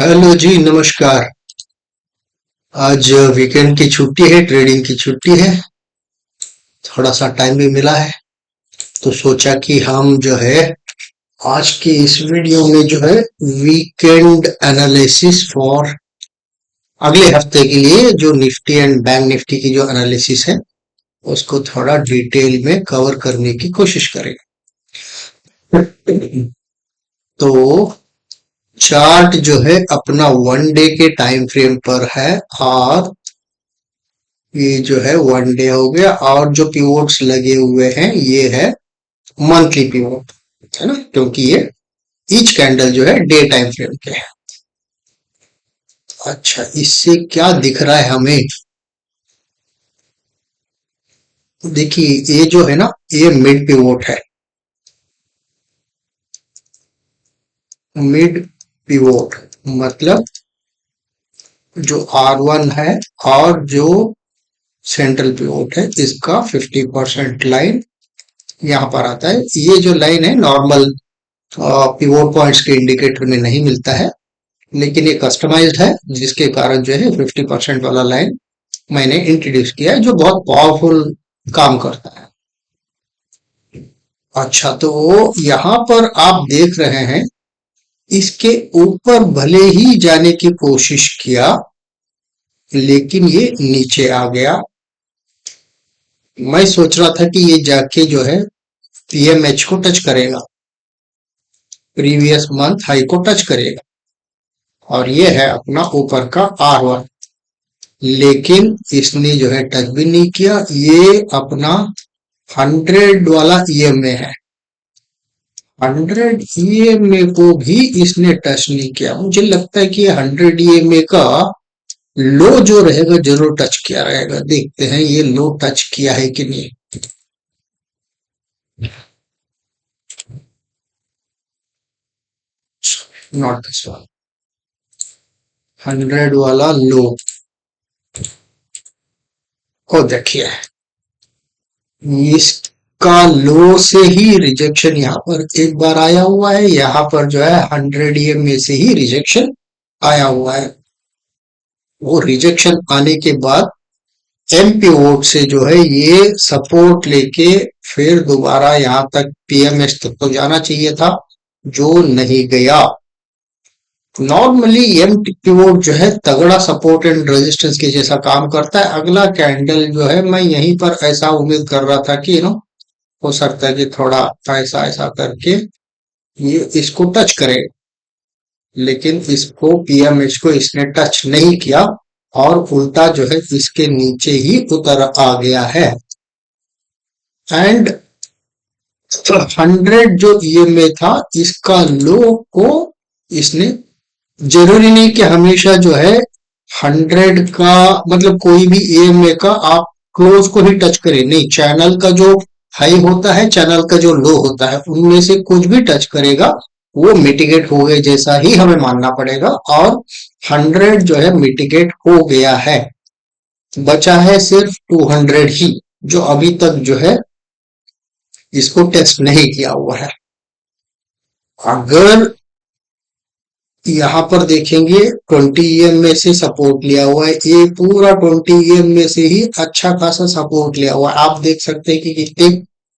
Hello जी, नमस्कार। आज weekend की छुट्टी है, ट्रेडिंग की छुट्टी है। थोड़ा सा टाइम भी मिला है, तो सोचा कि हम जो है आज की इस वीडियो में जो है वीकेंड एनालिसिस फॉर अगले हफ्ते के लिए जो निफ्टी एंड बैंक निफ्टी की जो एनालिसिस है उसको थोड़ा डिटेल में कवर करने की कोशिश करेंगे। तो चार्ट जो है अपना वन डे के टाइम फ्रेम पर है, और ये जो है वन डे हो गया, और जो पिवोट्स लगे हुए हैं ये है मंथली पिवोट, है ना, क्योंकि ये ईच कैंडल जो है डे टाइम फ्रेम के है। अच्छा, इससे क्या दिख रहा है हमें? देखिए, ये जो है ना, ये मिड पिवोट है। मिड पिवोट मतलब जो R1 है और जो सेंट्रल पिवोट है इसका 50% लाइन यहाँ पर आता है। ये जो लाइन है नॉर्मल पिवोट पॉइंट्स के इंडिकेटर में नहीं मिलता है, लेकिन ये कस्टमाइज्ड है, जिसके कारण जो है 50% वाला लाइन मैंने इंट्रोड्यूस किया है, जो बहुत पावरफुल काम करता है। अच्छा, तो यहाँ पर आप देख रहे हैं, इसके ऊपर भले ही जाने की कोशिश किया, लेकिन ये नीचे आ गया। मैं सोच रहा था कि ये जाके जो है पीएमएच को टच करेगा, प्रीवियस मंथ हाई को टच करेगा, और ये है अपना ऊपर का R1। लेकिन इसने जो है टच भी नहीं किया। ये अपना 100 वाला ईएमए है, 100 ईएमए को भी इसने टच नहीं किया। मुझे लगता है कि 100 ईएमए का लो जो रहेगा जरूर टच किया रहेगा। देखते हैं ये लो टच किया है कि नहीं। नॉट दिस वन, 100 वाला लो को देखिए, इसका लो से ही रिजेक्शन यहाँ पर एक बार आया हुआ है। यहाँ पर जो है 100 ईएमए से ही रिजेक्शन आया हुआ है। वो रिजेक्शन आने के बाद एमपी वोट से जो है ये सपोर्ट लेके फिर दोबारा यहाँ तक पीएमएस तक तो जाना चाहिए था, जो नहीं गया। नॉर्मली एमपी वोट जो है तगड़ा सपोर्ट एंड रेजिस्टेंस के जैसा काम करता है। अगला कैंडल जो है मैं यहीं पर ऐसा उम्मीद कर रहा था कि हो सकता है कि थोड़ा ऐसा ऐसा करके ये इसको टच करे, लेकिन इसको पीएमएच को इसने टच नहीं किया, और उल्टा जो है इसके नीचे ही उतर आ गया है। एंड 100 जो ईएमए था इसका लो को इसने, जरूरी नहीं कि हमेशा जो है 100 का मतलब कोई भी ईएमए का आप क्लोज को ही टच करें, नहीं, चैनल का जो हाई होता है, चैनल का जो लो होता है, उनमें से कुछ भी टच करेगा वो मिटिगेट हो गए जैसा ही हमें मानना पड़ेगा। और 100 जो है मिटिगेट हो गया है, बचा है सिर्फ 200 ही, जो अभी तक जो है इसको टेस्ट नहीं किया हुआ है। अगर यहाँ पर देखेंगे 20 ईएम में से सपोर्ट लिया हुआ है, ये पूरा 20 ईएम में से ही अच्छा खासा सपोर्ट लिया हुआ है। आप देख सकते हैं कि कितने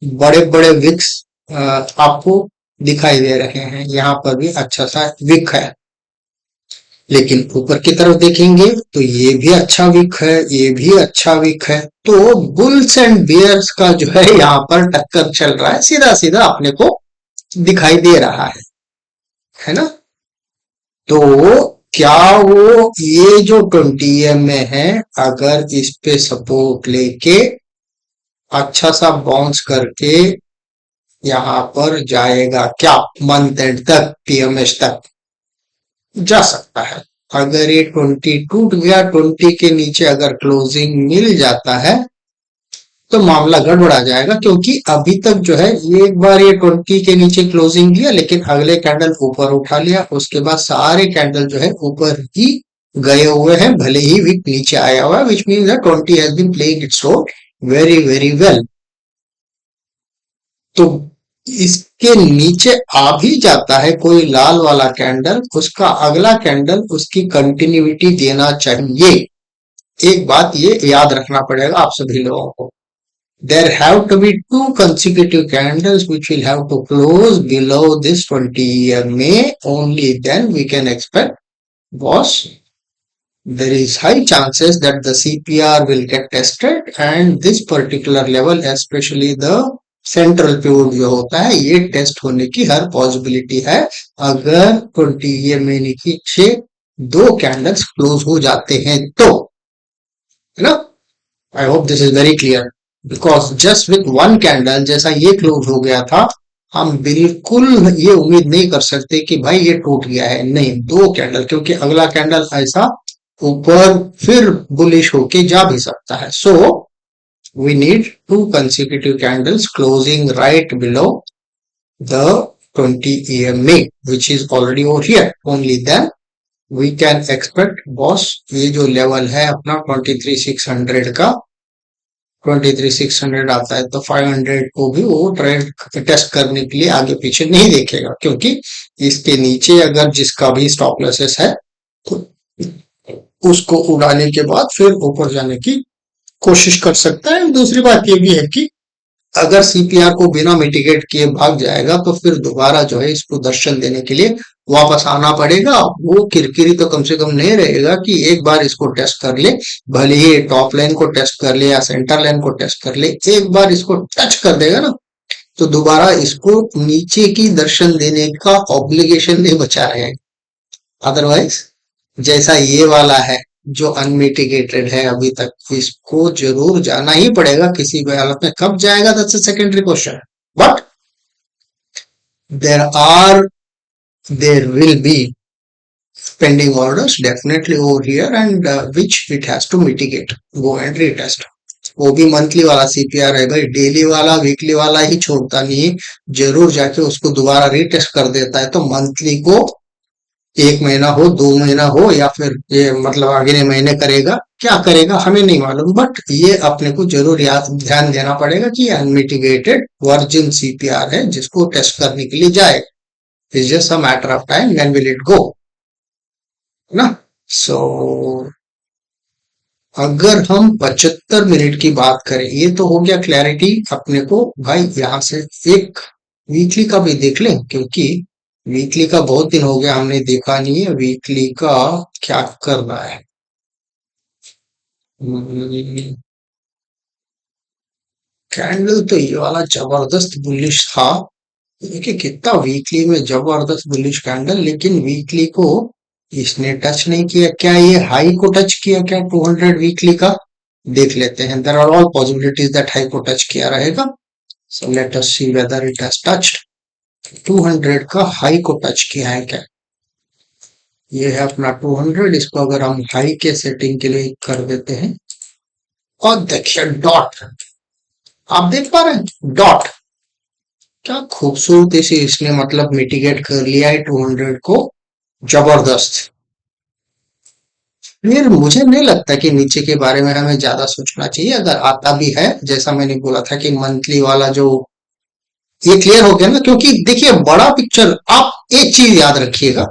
बड़े बड़े विक्स आपको दिखाई दे रहे हैं। यहाँ पर भी अच्छा सा विक है, लेकिन ऊपर की तरफ देखेंगे तो ये भी अच्छा विक है, ये भी अच्छा विक है। तो बुल्स एंड बियर्स का जो है यहाँ पर टक्कर चल रहा है, सीधा सीधा अपने को दिखाई दे रहा है ना। तो क्या वो ये जो 20 में है, अगर इस पे सपोर्ट लेके अच्छा सा बाउंस करके यहाँ पर जाएगा क्या, मंथ एंड तक, पीएमएस तक जा सकता है। अगर ये 20 टूट गया, 20 के नीचे अगर क्लोजिंग मिल जाता है तो मामला गड़बड़ा जाएगा, क्योंकि अभी तक जो है एक बार ये 20 के नीचे क्लोजिंग लिया, लेकिन अगले कैंडल ऊपर उठा लिया, उसके बाद सारे कैंडल जो है ऊपर ही गए हुए हैं, भले ही विक नीचे आया हुआ है, which means that 20 has been playing its role very very well. तो इसके नीचे आ भी जाता है कोई लाल वाला कैंडल, उसका अगला कैंडल उसकी कंटिन्यूटी देना चाहिए। एक बात ये याद रखना पड़ेगा आप सभी लोगों को। There have to be two consecutive candles which will have to close below this 20 EMA. Only then we can expect, boss, there is high chances that the CPR will get tested and this particular level, especially the central pivot जो होता है, ये test होने की हर possibility है अगर 20 EMA नीचे दो कैंडल्स क्लोज हो जाते हैं तो, है ना। I hope this is very clear, because just with one candle जैसा ये क्लोज हो गया था, हम बिल्कुल ये उम्मीद नहीं कर सकते कि भाई ये टूट गया है, नहीं, दो कैंडल, क्योंकि अगला कैंडल ऐसा ऊपर फिर बुलिश होके जा भी सकता है। So we need to consecutive candles closing right below the 20 EMA which is already over here. Only then we can expect, boss, ये जो लेवल है अपना 23,600 का, 23,600 आता है तो 500 को भी वो ट्रेड टेस्ट करने के लिए आगे पीछे नहीं देखेगा, क्योंकि इसके नीचे अगर जिसका भी स्टॉप लॉसेस है तो उसको उड़ाने के बाद फिर ऊपर जाने की कोशिश कर सकता है। दूसरी बात ये भी है कि अगर सीपीआर को बिना मिटिगेट किए भाग जाएगा तो फिर दोबारा जो है इसको दर्शन देने के लिए वापस आना पड़ेगा। वो किरकिरी तो कम से कम नहीं रहेगा कि एक बार इसको टेस्ट कर ले, भले ही टॉप लाइन को टेस्ट कर ले या सेंटर लाइन को टेस्ट कर ले, एक बार इसको टच कर देगा ना तो दोबारा इसको नीचे की दर्शन देने का ऑब्लिगेशन नहीं बचा रहेगा। अदरवाइज जैसा ये वाला है जो अनमिटिगेटेड है अभी तक, इसको जरूर जाना ही पड़ेगा किसी भी हालत में। कब जाएगा that's a secondary question, but there will be pending orders definitely over here and which it has to mitigate, go and retest। वो भी मंथली वाला सीपीआर है भाई, डेली वाला वीकली वाला ही छोड़ता नहीं, जरूर जाके उसको दोबारा रीटेस्ट कर देता है। तो मंथली को 1 महीना हो, 2 महीना हो, या फिर ये मतलब अगले महीने करेगा, क्या करेगा हमें नहीं मालूम, बट ये अपने को जरूर याद ध्यान देना पड़ेगा कि अनमिटिगेटेड वर्जिन सीपीआर है जिसको टेस्ट करने के लिए जाए। It's just a matter of time when will it go, ना। सो अगर हम 75 मिनट की बात करें, ये तो हो गया क्लैरिटी अपने को भाई। यहां से एक वीकली का भी देख लें, क्योंकि वीकली का बहुत दिन हो गया हमने देखा नहीं है, वीकली का क्या कर रहा है। कैंडल तो ये वाला जबरदस्त बुलिश था, देखिए कितना वीकली में जबरदस्त बुलिश कैंडल, लेकिन वीकली को इसने टच नहीं किया। क्या ये हाई को टच किया क्या 200 वीकली का? देख लेते हैं। There are all possibilities that high को टच किया रहेगा। So let us see whether it has touched 200 का हाई को टच किया है क्या। ये है अपना 200, इसको अगर हम हाई के सेटिंग के लिए कर देते हैं और देखिए डॉट, आप देख पा रहे हैं डॉट, क्या खूबसूरती से इसने मतलब मिटिगेट कर लिया है 200 को, जबरदस्त। फिर मुझे नहीं लगता कि नीचे के बारे में हमें ज्यादा सोचना चाहिए। अगर आता भी है, जैसा मैंने बोला था कि मंथली वाला जो, ये क्लियर हो गया ना, क्योंकि देखिए बड़ा पिक्चर, आप एक चीज याद रखिएगा,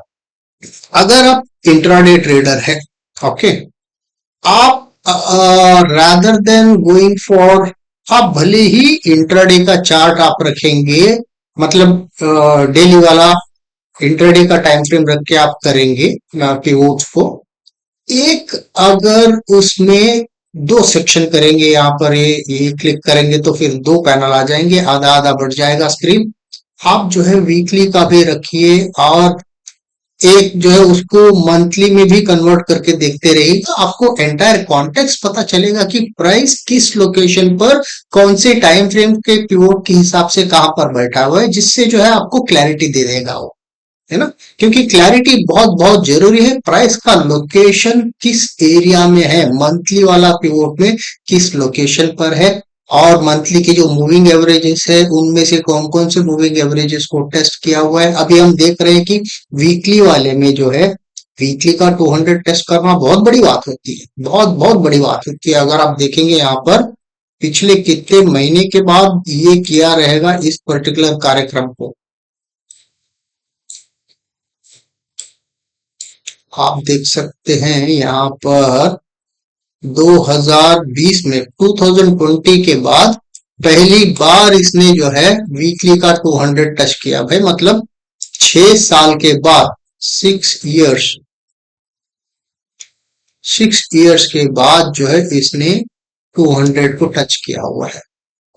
अगर आप इंट्राडे ट्रेडर है, ओके, आप रादर देन गोइंग फॉर, आप भले ही इंट्राडे का चार्ट आप रखेंगे, मतलब डेली वाला इंट्राडे का टाइम फ्रेम रख के आप करेंगे पिवोट्स को, एक अगर उसमें दो सेक्शन करेंगे, यहाँ पर ये क्लिक करेंगे तो फिर दो पैनल आ जाएंगे, आधा आधा बढ़ जाएगा स्क्रीन। आप जो है वीकली का भी रखिए और एक जो है उसको मंथली में भी कन्वर्ट करके देखते रहिए, तो आपको एंटायर कॉन्टेक्स्ट पता चलेगा कि प्राइस किस लोकेशन पर कौन से टाइम फ्रेम के पिवोट के हिसाब से कहां पर बैठा हुआ है, जिससे जो है आपको क्लैरिटी दे देगा वो, है ना। क्योंकि क्लैरिटी बहुत बहुत जरूरी है, प्राइस का लोकेशन किस एरिया में है, मंथली वाला पिवोट में किस लोकेशन पर है, और मंथली के जो मूविंग एवरेजेस है उनमें से कौन कौन से मूविंग एवरेजेस को टेस्ट किया हुआ है। अभी हम देख रहे हैं कि वीकली वाले में जो है, वीकली का 200 टेस्ट करना बहुत बड़ी बात होती है, बहुत बहुत बड़ी बात होती है। अगर आप देखेंगे यहाँ पर पिछले कितने महीने के बाद ये किया रहेगा इस पर्टिकुलर कार्यक्रम को। आप देख सकते हैं यहाँ पर 2020 में 2020 के बाद पहली बार इसने जो है वीकली का 200 टच किया भाई, मतलब 6 साल के बाद, 6 इयर्स, 6 इयर्स के बाद जो है इसने 200 को टच किया हुआ है।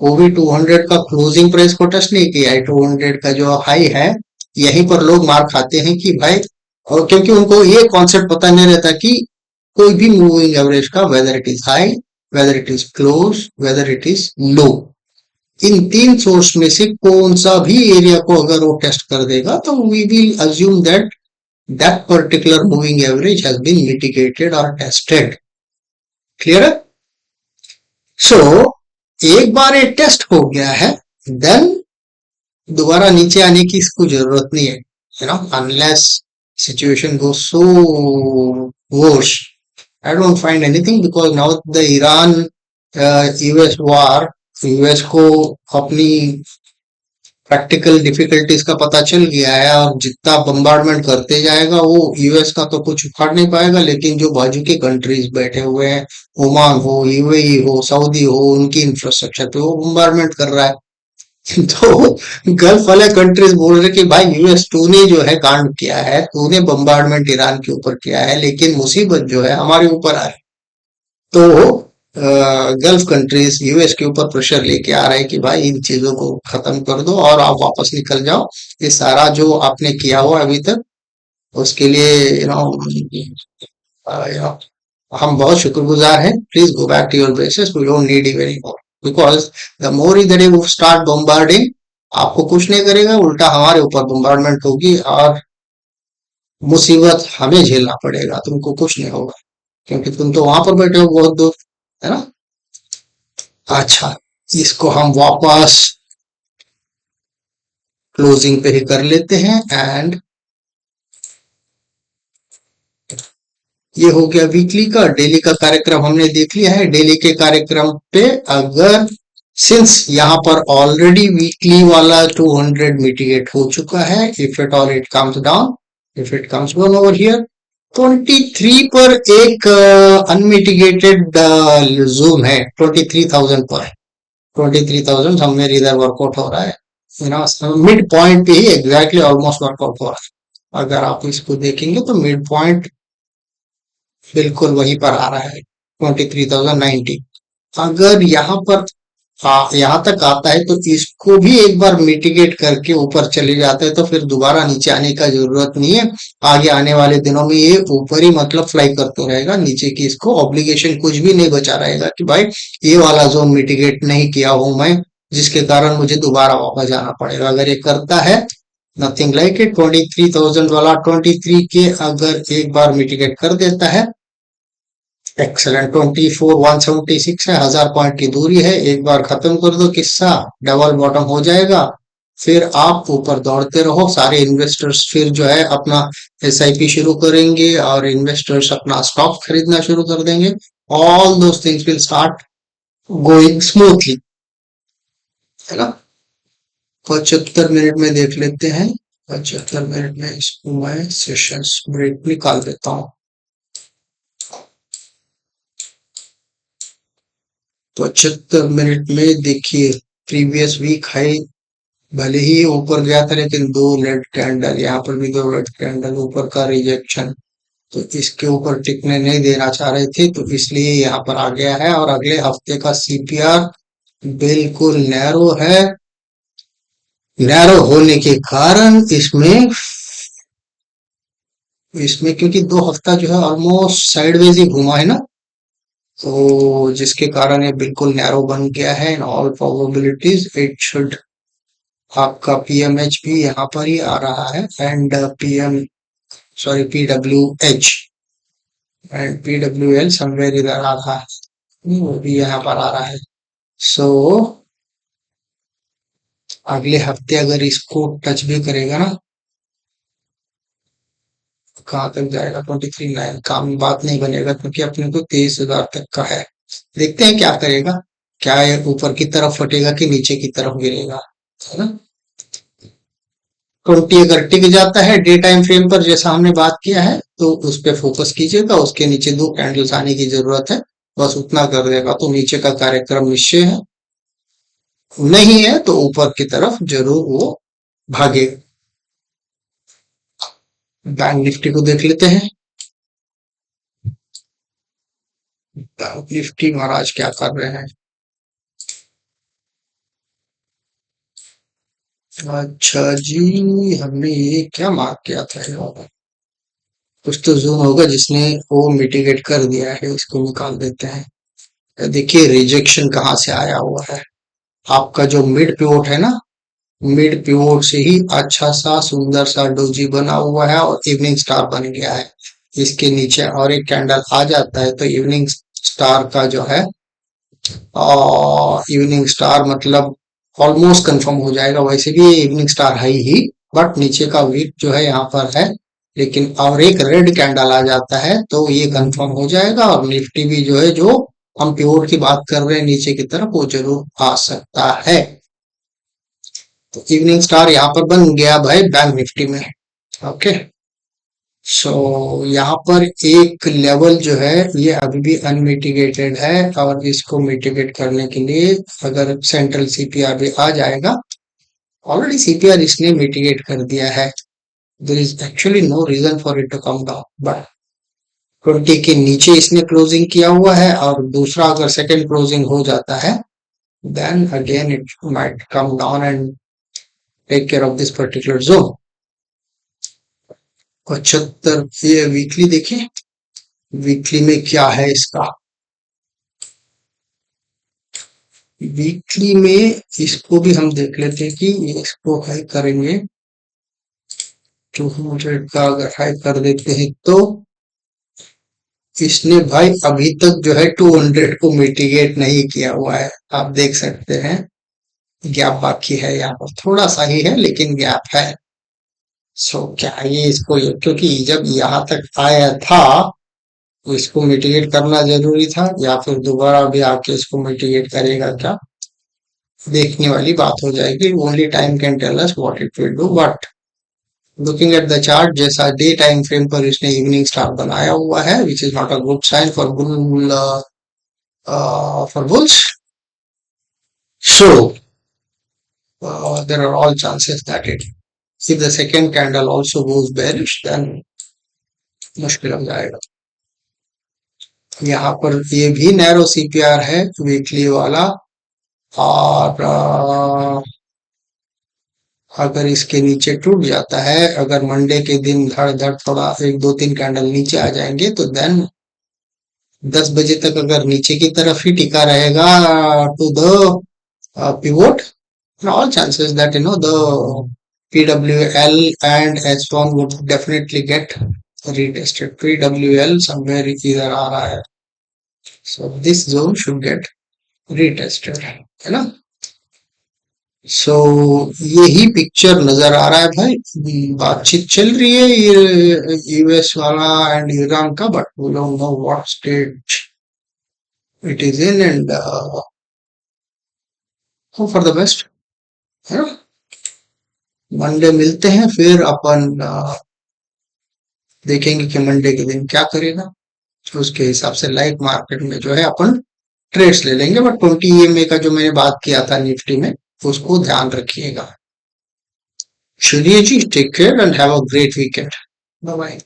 वो भी 200 का क्लोजिंग प्राइस को टच नहीं किया है, 200 का जो हाई है यहीं पर लोग मार खाते हैं कि भाई, और क्योंकि उनको ये कॉन्सेप्ट पता नहीं रहता कि कोई भी मूविंग एवरेज का whether it is high, whether it is close, whether it is low, इन तीन सोर्स में से कौन सा भी एरिया को अगर वो टेस्ट कर देगा तो we will assume that that particular moving average has been mitigated और टेस्टेड। क्लियर है? सो एक बार ये टेस्ट हो गया है, देन दोबारा नीचे आने की इसको जरूरत नहीं है, you know, unless situation go so worse. I don't find anything because now the Iran US war, US को अपनी प्रैक्टिकल डिफिकल्टीज का पता चल गया है, और जितना बम्बार्डमेंट करते जाएगा वो यूएस का तो कुछ उखाड़ नहीं पाएगा, लेकिन जो बाजू के कंट्रीज बैठे हुए हैं, ओमान हो, यूएई हो, सऊदी हो, उनकी इंफ्रास्ट्रक्चर पे वो बम्बार्डमेंट कर रहा है। तो गल्फ वाले कंट्रीज बोल रहे कि भाई यूएस तूने जो है कांड किया है, तूने बम्बार्डमेंट ईरान के ऊपर किया है, लेकिन मुसीबत जो है हमारे ऊपर आ रही। तो गल्फ कंट्रीज यूएस के ऊपर प्रेशर लेके आ रहे हैं कि भाई इन चीजों को खत्म कर दो और आप वापस निकल जाओ, ये सारा जो आपने किया हुआ अभी तक उसके लिए हम बहुत शुक्रगुजार हैं, please go back to your basis, we don't need you any more, because the more that you start bombarding, आपको कुछ नहीं करेगा, उल्टा हमारे ऊपर बम्बार्डमेंट होगी और मुसीबत हमें झेलना पड़ेगा, तुमको कुछ नहीं होगा, क्योंकि तुम तो वहां पर बैठे हो बहुत दूर, है ना। अच्छा, इसको हम वापस क्लोजिंग पे ही कर लेते हैं, एंड ये हो गया वीकली का। डेली का कार्यक्रम हमने देख लिया है। डेली के कार्यक्रम पे अगर सिंस यहाँ पर ऑलरेडी वीकली वाला 200 मिटिगेट हो चुका है, if it all it comes down, if it comes down over here 23 पर एक अनमिटिगेटेड जोन है, 23,000 पर, 23,000 समवेयर इधर वर्कआउट हो रहा है, यू नो, मिड पॉइंट पे ही एग्जैक्टली ऑलमोस्ट वर्कआउट हो रहा है। अगर आप इसको देखेंगे तो मिड पॉइंट बिल्कुल वहीं पर आ रहा है, 23,090। अगर यहाँ पर यहाँ तक आता है तो इसको भी एक बार मिटिगेट करके ऊपर चले जाता है तो फिर दोबारा नीचे आने का जरूरत नहीं है। आगे आने वाले दिनों में ये ऊपर ही मतलब फ्लाई करते रहेगा, नीचे की इसको ऑब्लिगेशन कुछ भी नहीं बचा रहेगा कि भाई ये वाला जोन मिटिगेट नहीं किया हूं मैं, जिसके कारण मुझे दोबारा वापस जाना पड़ेगा। अगर ये करता है, नथिंग लाइक इट, 23,000 वाला 23 के अगर एक बार मिटिगेट कर देता है, एक्सलेंट, 24,176 है, 1000 पॉइंट की दूरी है, एक बार खत्म कर दो किस्सा, डबल बॉटम हो जाएगा, फिर आप ऊपर दौड़ते रहो। सारे इन्वेस्टर्स फिर जो है अपना एसआईपी शुरू करेंगे और इन्वेस्टर्स अपना स्टॉक खरीदना शुरू कर देंगे। All those things will start going smoothly, है ना। 75 मिनट में देख लेते हैं। 75 मिनट में इसको मैं सेशंस ब्रेक निकाल देता हूँ। 75 मिनट में देखिए, प्रीवियस वीक हाई भले ही ऊपर गया था, लेकिन दो रेड कैंडल, यहाँ पर भी दो रेड कैंडल, ऊपर का रिजेक्शन, तो इसके ऊपर टिकने नहीं देना चाह रहे थे, तो इसलिए यहाँ पर आ गया है। और अगले हफ्ते का सीपीआर बिल्कुल नैरो है, नैरो होने के कारण इसमें इसमें क्योंकि 2 हफ्ता जो है ऑलमोस्ट साइडवेज ही घुमा है ना, तो जिसके कारण ये बिल्कुल नैरो बन गया है। In all probabilities it should, आपका पीएमएच भी यहाँ पर ही आ रहा है, and PM, sorry, PWH and PWL somewhere इधर आ रहा है, वो भी यहाँ पर आ रहा है। सो अगले हफ्ते अगर इसको टच भी करेगा ना, कहाँ तक जाएगा, 23,900, काम बात नहीं बनेगा, क्योंकि अपने को 23,000 तक का है। देखते हैं क्या करेगा, क्या है, ऊपर की तरफ फटेगा कि नीचे की तरफ गिरेगा, है ना। 20 अगर टिक जाता है डे टाइम फ्रेम पर जैसा हमने बात किया है, तो उस पे फोकस कीजिएगा, उसके नीचे दो कैंडल्स आने की जरूरत है, बस उतना कर देगा तो नीचे का कार्यक्रम निश्चय है। नहीं है तो ऊपर की तरफ जरूर वो भागेगा। बैंक निफ्टी को देख लेते हैं। बैंक निफ्टी महाराज क्या कर रहे हैं। अच्छा जी, हमने ये क्या मार्क किया था यार? कुछ तो जोन होगा जिसने वो मिटिगेट कर दिया है, इसको निकाल देते हैं। देखिए रिजेक्शन कहाँ से आया हुआ है। आपका जो मिड पिवोट है ना, मिड पिवोट से ही अच्छा सा सुंदर सा डोजी बना हुआ है और इवनिंग स्टार बन गया है। इसके नीचे और एक कैंडल आ जाता है तो इवनिंग स्टार का जो है, इवनिंग स्टार मतलब ऑलमोस्ट कंफर्म हो जाएगा। वैसे भी ये इवनिंग स्टार है ही, बट नीचे का वीक जो है यहाँ पर है, लेकिन और एक रेड कैंडल आ जाता है तो ये कंफर्म हो जाएगा। और निफ्टी भी जो है, जो हम प्योर की बात कर रहे हैं नीचे की तरफ, वो जरूर आ सकता है। तो इवनिंग स्टार यहाँ पर बन गया भाई बैंक निफ्टी में। ओके, सो यहाँ पर एक लेवल जो है ये अभी भी अनमिटिगेटेड है, और इसको मिटिगेट करने के लिए अगर सेंट्रल सीपीआर भी आ जाएगा, ऑलरेडी सीपीआर इसने मिटिगेट कर दिया है, there is actually no reason for it to come down, but 20 के नीचे इसने क्लोजिंग किया हुआ है, और दूसरा अगर सेकंड क्लोजिंग हो जाता है then again it might come down and take care of this particular zone. 75, ये वीकली देखिए, वीकली में क्या है इसका। वीकली में इसको भी हम देख लेते हैं कि इसको हाई करेंगे। 200 का अगर हाई कर देते हैं तो इसने भाई अभी तक जो है 200 को मिटिगेट नहीं किया हुआ है, आप देख सकते हैं। गैप बाकी है यहाँ पर, थोड़ा सा ही है लेकिन गैप है। सो क्या ये इसको, क्योंकि जब यहाँ तक आया था तो इसको मिटिगेट करना जरूरी था, या फिर दोबारा भी आके इसको मिटिगेट करेगा क्या, देखने वाली बात हो जाएगी। Only time can tell us what it will do, but looking at the chart, जैसा डे टाइम फ्रेम पर इसने इवनिंग स्टार बनाया हुआ है, which is not a good sign for bulls. So there are all chances that it, if the second candle also goes bearish, then मुश्किल हो जाएगा। यहाँ पर ये भी नैरो सीपीआर है वीकली वाला, और अगर इसके नीचे टूट जाता है, अगर मंडे के दिन धड़ धड़ थोड़ा एक दो तीन कैंडल नीचे आ जाएंगे, तो देन 10 बजे तक अगर नीचे की तरफ ही टिका रहेगा to the pivot, and all chances that the PWL and H1 would definitely get retested. PWL somewhere इधर आ रहा है, so this zone should get retested, है ना। सो यही पिक्चर नजर आ रहा है भाई। बातचीत चल रही है ये यूएस वाला एंड ईरान का, but we don't know what state it is in, and hope for the best, है ना। मंडे मिलते हैं फिर अपन देखेंगे कि मंडे के दिन क्या करेगा, तो उसके हिसाब से लाइव मार्केट में जो है अपन ट्रेड्स ले लेंगे। बट 20 ईएमए का जो मैंने बात किया था निफ्टी में, उसको ध्यान रखिएगा। चलिए जी, take care and have a great weekend. Bye bye.